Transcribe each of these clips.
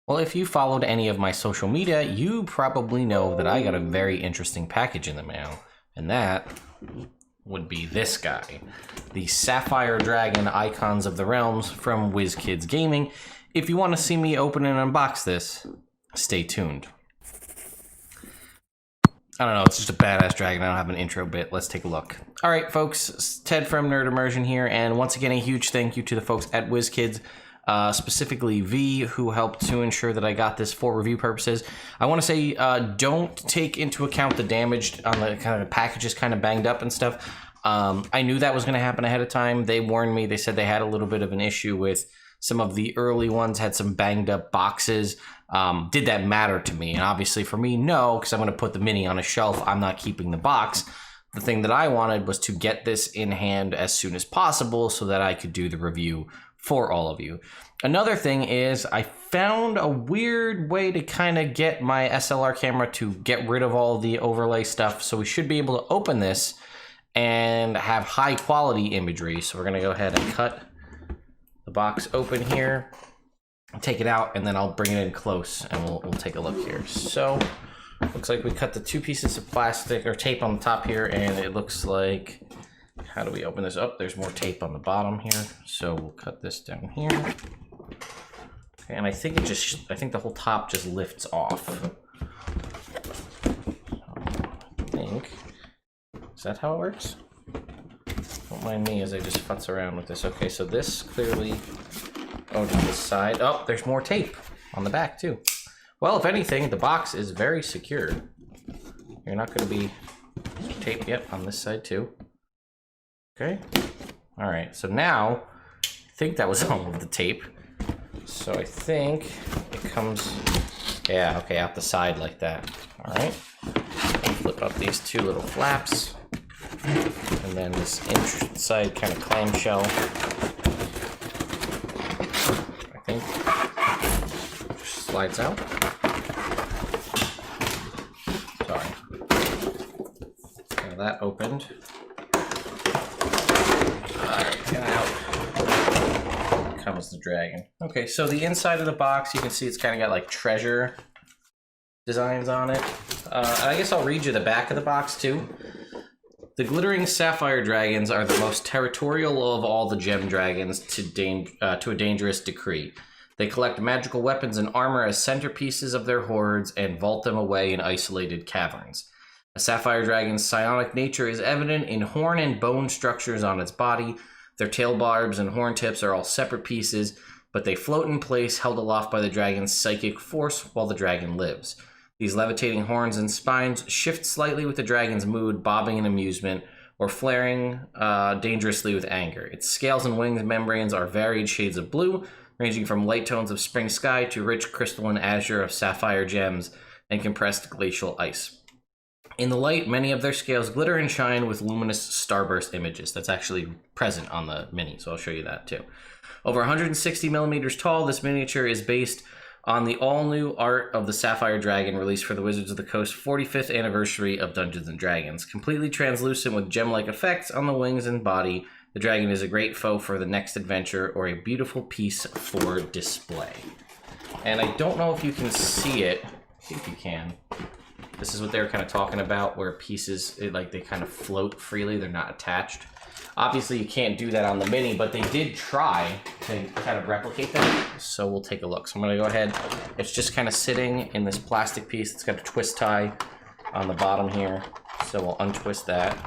Well, if you followed any of my social media, you probably know that I got a very interesting package in the mail, and that would be this guy, the Sapphire Dragon Icons of the Realms from WizKids Gaming. If you want to see me open and unbox this, stay tuned. I don't know, it's just a badass dragon. I don't have an intro bit. Let's take a look. All right, folks, it's Ted from Nerd Immersion here, and once again, a huge thank you to the folks at WizKids, specifically V, who helped to ensure that I got this for review purposes. I want to say, don't take into account the damage on the kind of packages kind of banged up and stuff. I knew that was going to happen ahead of time. They warned me. They said they had a little bit of an issue with some of the early ones, had some banged up boxes. Did that matter to me? And obviously for me, no, because I'm going to put the mini on a shelf. I'm not keeping the box. The thing that I wanted was to get this in hand as soon as possible so that I could do the review for all of you. Another thing is I found a weird way to kind of get my SLR camera to get rid of all the overlay stuff. So we should be able to open this and have high quality imagery. So we're going to go ahead and cut the box open here, take it out, and then I'll bring it in close and we'll take a look here. So looks like we cut the two pieces of plastic or tape on the top here, and it looks like, how do we open this up? There's more tape on the bottom here. So we'll cut this down here. Okay, and I think the whole top just lifts off. I think, is that how it works? Don't mind me as I just futz around with this. Okay, so this clearly, oh, to the side. Oh, there's more tape on the back too. Well, if anything, the box is very secure. You're not going to be taped yet on this side too. Okay. All right, so now, I think that was all of the tape. So I think it comes, yeah, okay, out the side like that. All right. Flip up these two little flaps. And then this inside kind of clamshell, I think, just slides out. Sorry. Now that opened. Alright, get out. Comes the dragon. Okay, so the inside of the box, you can see it's kind of got like treasure designs on it. I guess I'll read you the back of the box too. The glittering Sapphire Dragons are the most territorial of all the gem dragons to a dangerous decree. They collect magical weapons and armor as centerpieces of their hordes and vault them away in isolated caverns. A Sapphire Dragon's psionic nature is evident in horn and bone structures on its body. Their tail barbs and horn tips are all separate pieces, but they float in place, held aloft by the dragon's psychic force while the dragon lives. These levitating horns and spines shift slightly with the dragon's mood, bobbing in amusement, or flaring dangerously with anger. Its scales and wings membranes are varied shades of blue, ranging from light tones of spring sky to rich crystalline azure of sapphire gems and compressed glacial ice. In the light, many of their scales glitter and shine with luminous starburst images. That's actually present on the mini, so I'll show you that too. Over 160 millimeters tall, this miniature is based on the all-new art of the Sapphire Dragon released for the Wizards of the Coast 45th anniversary of Dungeons & Dragons. Completely translucent with gem-like effects on the wings and body, the dragon is a great foe for the next adventure or a beautiful piece for display. And I don't know if you can see it. I think you can. This is what they were kind of talking about, where pieces, they kind of float freely. They're not attached. Obviously, you can't do that on the mini, but they did try to kind of replicate that. So we'll take a look. So I'm going to go ahead. It's just kind of sitting in this plastic piece. It's got a twist tie on the bottom here. So we'll untwist that.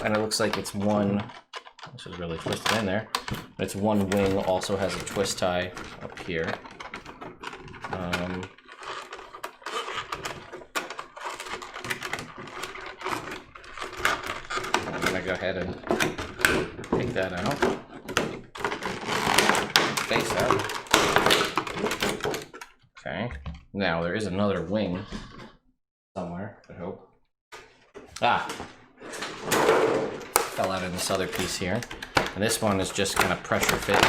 And it looks like it's one, this is really twisted in there. It's one wing also has a twist tie up here. I'm gonna go ahead and take that out. Face out. Okay. Now there is another wing somewhere, I hope. Ah! Fell out in this other piece here. And this one is just kind of pressure fit.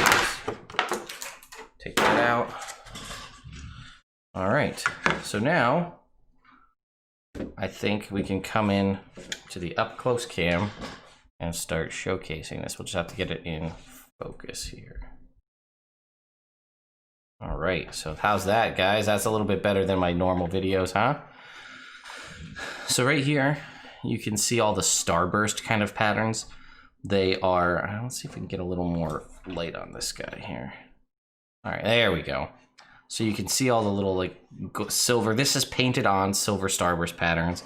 Take that out. All right. So now I think we can come in to the up close cam and start showcasing this. We'll just have to get it in focus here. All right, so how's that, guys? That's a little bit better than my normal videos, huh? So right here, you can see all the starburst kind of patterns. They are, let's see if we can get a little more light on this guy here. All right, there we go. So you can see all the little like silver, this is painted on silver starburst patterns.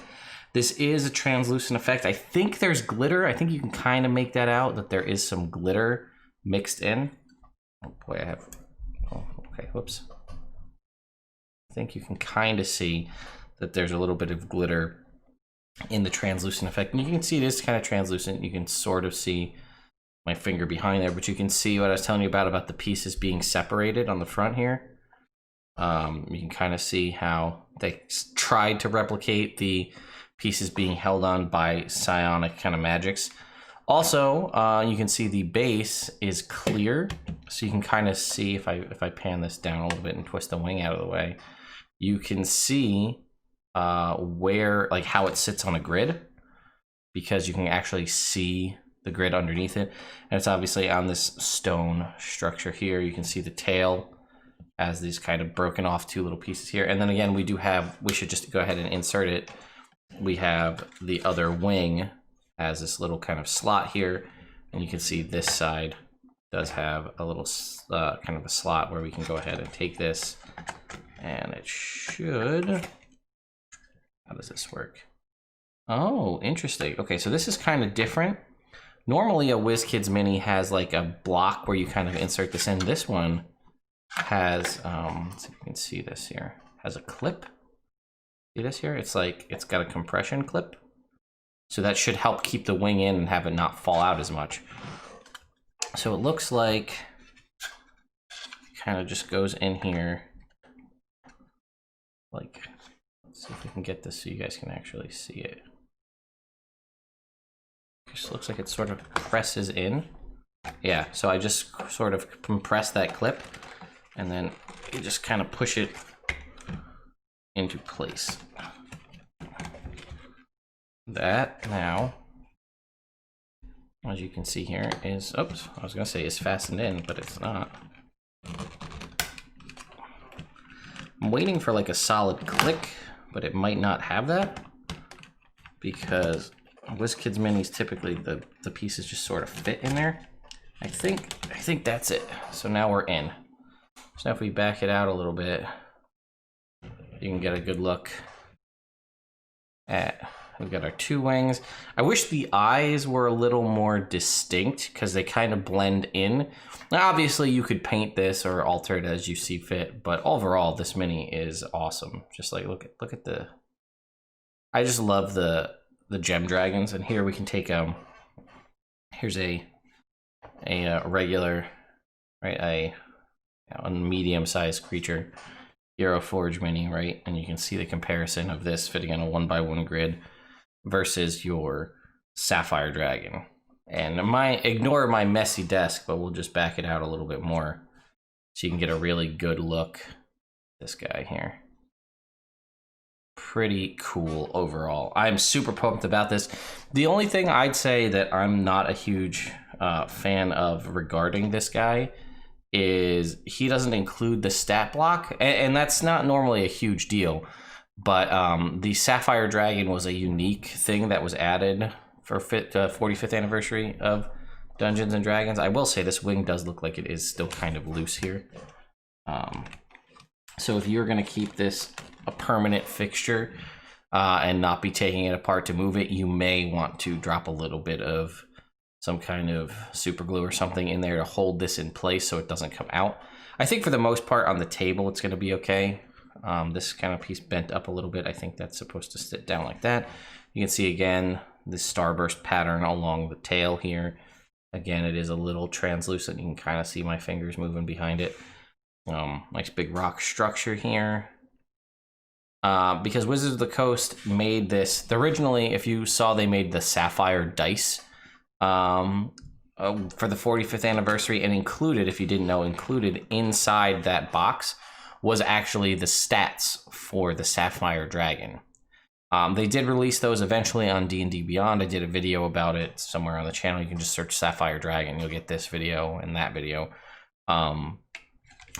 This is a translucent effect. I think there's glitter. I think you can kind of make that out, that there is some glitter mixed in. Oh boy, I have, oh, okay, whoops. I think you can kind of see that there's a little bit of glitter in the translucent effect. And you can see it is kind of translucent. You can sort of see my finger behind there, but you can see what I was telling you about the pieces being separated on the front here. You can kind of see how they tried to replicate the pieces being held on by psionic kind of magics. Also, you can see the base is clear, so you can kind of see, if I pan this down a little bit and twist the wing out of the way, you can see where, like how it sits on a grid, because you can actually see the grid underneath it. And it's obviously on this stone structure here. You can see the tail as these kind of broken off two little pieces here. And then again, we should just go ahead and insert it. We have the other wing as this little kind of slot here. And you can see this side does have a little kind of a slot where we can go ahead and take this, and it should, how does this work? Oh, interesting. Okay, so this is kind of different. Normally a WizKids Mini has like a block where you kind of insert this in. This one has, let's see if you can see this here, has a clip. See this here? It's like, it's got a compression clip. So that should help keep the wing in and have it not fall out as much. So it looks like it kind of just goes in here. Like, let's see if we can get this so you guys can actually see it. Just looks like it sort of presses in. Yeah, so I just sort of compress that clip, and then you just kind of push it into place. That now, as you can see here, is, oops, I was gonna say is fastened in, but it's not. I'm waiting for like a solid click, but it might not have that, because WizKids Minis typically the pieces just sort of fit in there. I think that's it. So now we're in. So now if we back it out a little bit, you can get a good look at, we've got our two wings. I wish the eyes were a little more distinct because they kind of blend in. Now, obviously you could paint this or alter it as you see fit, but overall this Mini is awesome. Just like, look at the, I just love the gem dragons. And here we can take, here's a regular, right, a medium-sized creature, Hero Forge Mini, right? And you can see the comparison of this fitting on a 1x1 grid versus your Sapphire Dragon. And ignore my messy desk, but we'll just back it out a little bit more so you can get a really good look at this guy here. Pretty cool overall. I'm super pumped about this. The only thing I'd say that I'm not a huge fan of regarding this guy is he doesn't include the stat block, and that's not normally a huge deal, but the Sapphire Dragon was a unique thing that was added for 45th anniversary of Dungeons and Dragons. I will say this wing does look like it is still kind of loose here. So if you're going to keep this a permanent fixture and not be taking it apart to move it, you may want to drop a little bit of some kind of super glue or something in there to hold this in place so it doesn't come out. I think for the most part on the table it's going to be okay. This kind of piece bent up a little bit. I think that's supposed to sit down like that. You can see again this starburst pattern along the tail here. Again, it is a little translucent. You can kind of see my fingers moving behind it. Nice big rock structure here. Because Wizards of the Coast made this, originally, if you saw, they made the Sapphire dice for the 45th anniversary, and included, if you didn't know, included inside that box was actually the stats for the Sapphire Dragon. They did release those eventually on D&D Beyond. I did a video about it somewhere on the channel. You can just search Sapphire Dragon. You'll get this video and that video.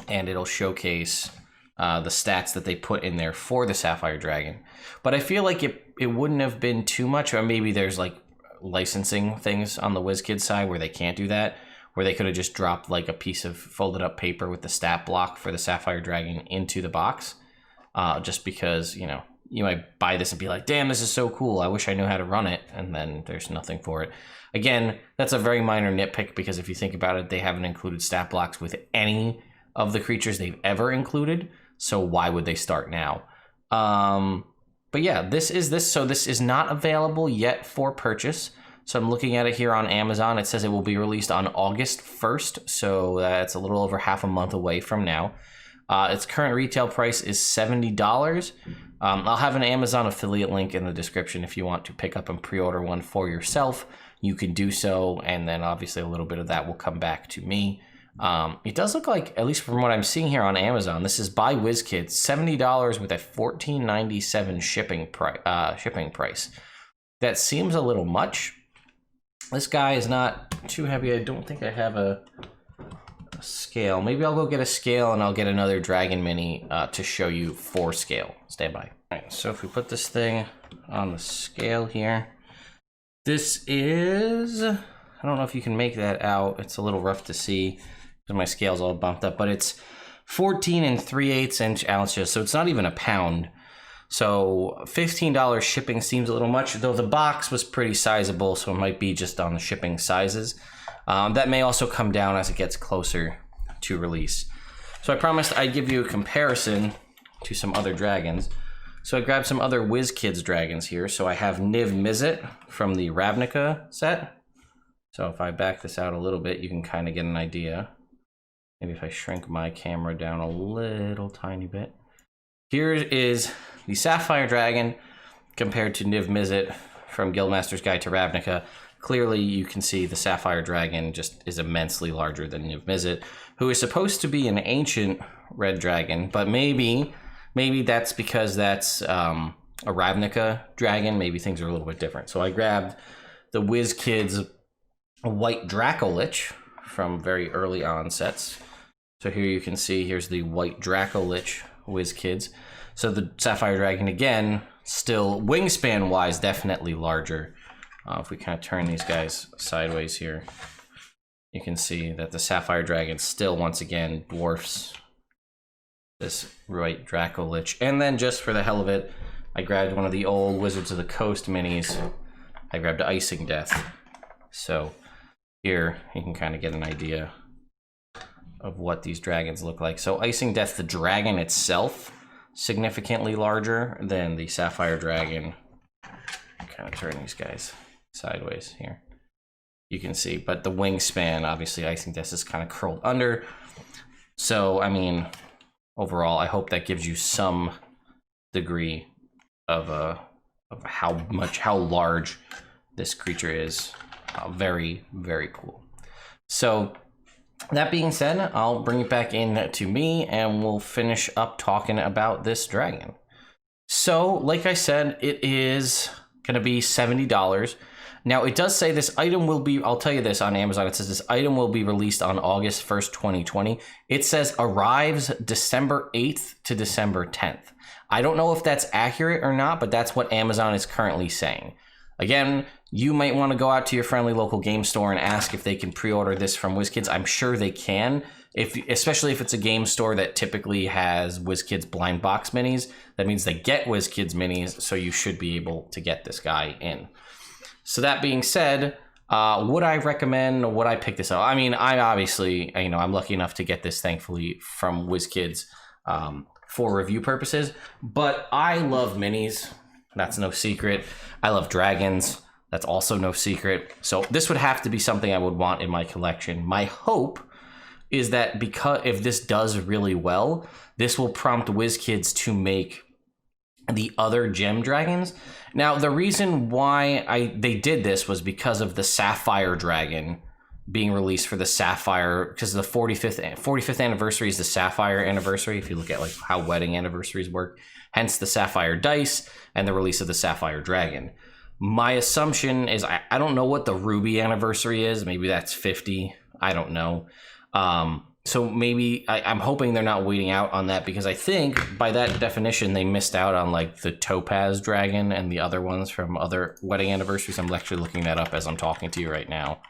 and it'll showcase the stats that they put in there for the Sapphire Dragon. But I feel like it wouldn't have been too much, or maybe there's like licensing things on the WizKids side where they can't do that, where they could have just dropped like a piece of folded up paper with the stat block for the Sapphire Dragon into the box, just because, you know, you might buy this and be like, damn, this is so cool, I wish I knew how to run it, and then there's nothing for it. Again, that's a very minor nitpick, because if you think about it, they haven't included stat blocks with any of the creatures they've ever included, so why would they start now? But yeah, this is not available yet for purchase. So I'm looking at it here on Amazon. It says it will be released on August 1st, so that's a little over half a month away from now. Its current retail price is $70. I'll have an Amazon affiliate link in the description if you want to pick up and pre-order one for yourself. You can do so, and then obviously a little bit of that will come back to me. It does look like, at least from what I'm seeing here on Amazon, this is by WizKids, $70 with a $14.97 shipping price. That seems a little much. This guy is not too heavy. I don't think I have a scale. Maybe I'll go get a scale and I'll get another Dragon Mini to show you for scale. Stand by. All right, so if we put this thing on the scale here, this is, I don't know if you can make that out. It's a little rough to see because my scale's all bumped up, but it's 14 3/8 inch ounces, so it's not even a pound. So $15 shipping seems a little much, though the box was pretty sizable, so it might be just on the shipping sizes. That may also come down as it gets closer to release. So I promised I'd give you a comparison to some other dragons. So I grabbed some other WizKids dragons here. So I have Niv Mizzet from the Ravnica set. So if I back this out a little bit, you can kind of get an idea. Maybe if I shrink my camera down a little tiny bit. Here is the Sapphire Dragon compared to Niv Mizzet from Guildmaster's Guide to Ravnica. Clearly, you can see the Sapphire Dragon just is immensely larger than Niv Mizzet, who is supposed to be an ancient red dragon, but maybe that's because that's a Ravnica dragon. Maybe things are a little bit different. So I grabbed the WizKids White Dracolich from very early on sets. So here you can see, here's the White Dracolich WizKids. So the Sapphire Dragon, again, still wingspan-wise, definitely larger. If we kind of turn these guys sideways here, you can see that the Sapphire Dragon still, once again, dwarfs this White Dracolich. And then just for the hell of it, I grabbed one of the old Wizards of the Coast minis. I grabbed Icing Death. So here you can kind of get an idea of what these dragons look like. So Icing Death, the dragon itself, significantly larger than the Sapphire Dragon. Kind of turn these guys sideways here. You can see, but the wingspan, obviously Icing Death is kind of curled under. So, I mean, overall, I hope that gives you some degree of how large this creature is. Very, very cool. So that being said, I'll bring it back in to me and we'll finish up talking about this dragon. So, like I said, it is going to be $70. Now, it does say this item will be, I'll tell you this on Amazon, it says this item will be released on August 1st, 2020. It says arrives December 8th to December 10th. I don't know if that's accurate or not, but that's what Amazon is currently saying. Again, you might want to go out to your friendly local game store and ask if they can pre-order this from WizKids. I'm sure they can, especially if it's a game store that typically has WizKids blind box minis. That means they get WizKids minis, so you should be able to get this guy in. So that being said, would I recommend, or would I pick this up? I mean, I obviously, I'm lucky enough to get this, thankfully, from WizKids for review purposes, but I love minis. That's no secret. I love dragons. That's also no secret. So this would have to be something I would want in my collection. My hope is that because if this does really well, this will prompt WizKids to make the other gem dragons. Now, the reason why they did this was because of the Sapphire Dragon being released for the Sapphire, because the 45th anniversary is the Sapphire anniversary, if you look at like how wedding anniversaries work. Hence the Sapphire Dice and the release of the Sapphire Dragon. My assumption is, I don't know what the Ruby anniversary is. Maybe that's 50. I don't know. So maybe I'm hoping they're not waiting out on that, because I think by that definition they missed out on like the Topaz Dragon and the other ones from other wedding anniversaries. I'm actually looking that up as I'm talking to you right now.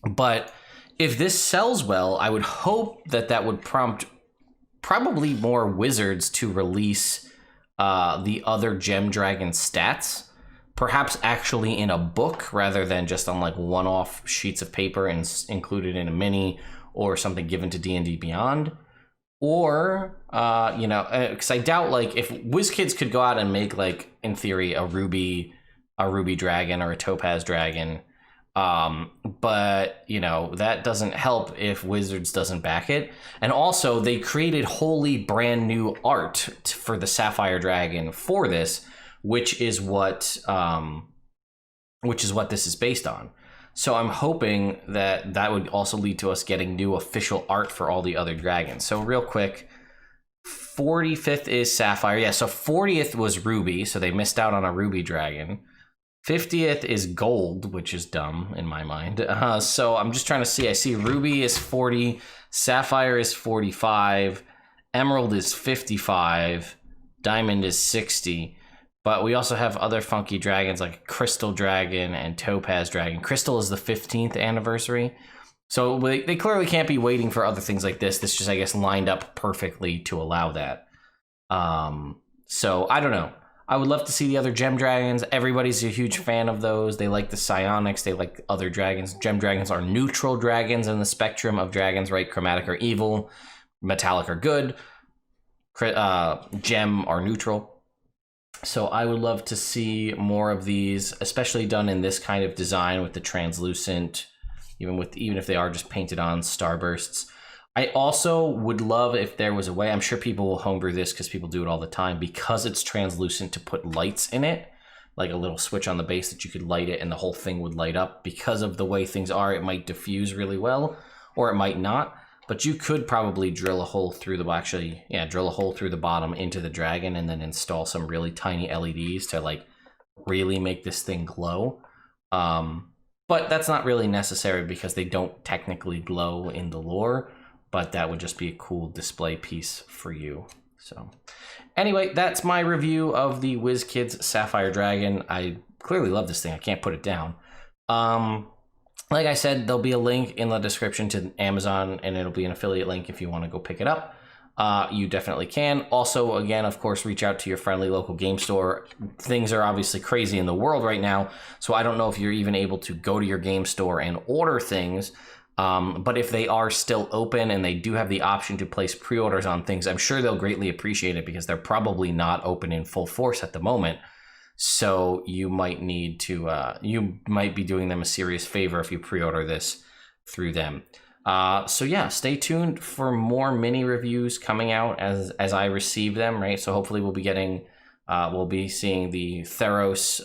But if this sells well, I would hope that that would prompt probably more wizards to release the other Gem Dragon stats, perhaps actually in a book rather than just on like one-off sheets of paper and included in a mini or something given to D&D Beyond. Or, you know, because I doubt, like, if WizKids could go out and make, like, in theory, a ruby dragon or a topaz dragon, but, you know, that doesn't help if Wizards doesn't back it. And also, they created wholly brand new art for the Sapphire Dragon for this, which is what this is based on. So I'm hoping that that would also lead to us getting new official art for all the other dragons. So real quick, 45th is Sapphire. Yeah, so 40th was Ruby, so they missed out on a Ruby dragon. 50th is Gold, which is dumb in my mind. So I'm just trying to see. I see Ruby is 40, Sapphire is 45, Emerald is 55, Diamond is 60. But we also have other funky dragons like Crystal Dragon and Topaz Dragon. Crystal is the 15th anniversary. So they clearly can't be waiting for other things like this. This just, I guess, lined up perfectly to allow that. So I don't know. I would love to see the other Gem Dragons. Everybody's a huge fan of those. They like the psionics. They like other dragons. Gem Dragons are neutral dragons in the spectrum of dragons, right? Chromatic are evil. Metallic are good. Gem are neutral. So I would love to see more of these, especially done in this kind of design with the translucent, even if they are just painted on starbursts. I also would love if there was a way, I'm sure people will homebrew this because people do it all the time, because it's translucent, to put lights in it, like a little switch on the base that you could light it and the whole thing would light up. Because of the way things are, it might diffuse really well, or it might not. But you could probably drill a hole through drill a hole through the bottom into the dragon and then install some really tiny LEDs to like really make this thing glow. But that's not really necessary because they don't technically glow in the lore, but that would just be a cool display piece for you. So anyway, that's my review of the WizKids Sapphire Dragon. I clearly love this thing. I can't put it down. Like I said, there'll be a link in the description to Amazon, and it'll be an affiliate link if you want to go pick it up. You definitely can. Also, again, of course, reach out to your friendly local game store. Things are obviously crazy in the world right now, so I don't know if you're even able to go to your game store and order things. But if they are still open and they do have the option to place pre-orders on things, I'm sure they'll greatly appreciate it, because they're probably not open in full force at the moment. So you might need to, you might be doing them a serious favor if you pre-order this through them. So yeah, stay tuned for more mini reviews coming out as I receive them, right? So hopefully we'll be getting, we'll be seeing the Theros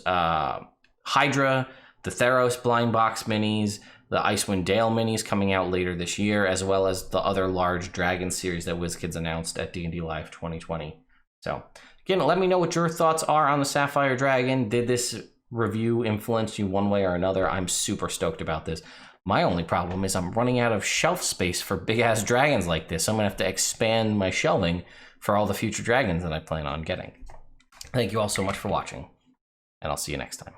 Hydra, the Theros blind box minis, the Icewind Dale minis coming out later this year, as well as the other large dragon series that WizKids announced at D&D Live 2020. So again, let me know what your thoughts are on the Sapphire Dragon. Did this review influence you one way or another? I'm super stoked about this. My only problem is I'm running out of shelf space for big-ass dragons like this. I'm going to have to expand my shelving for all the future dragons that I plan on getting. Thank you all so much for watching, and I'll see you next time.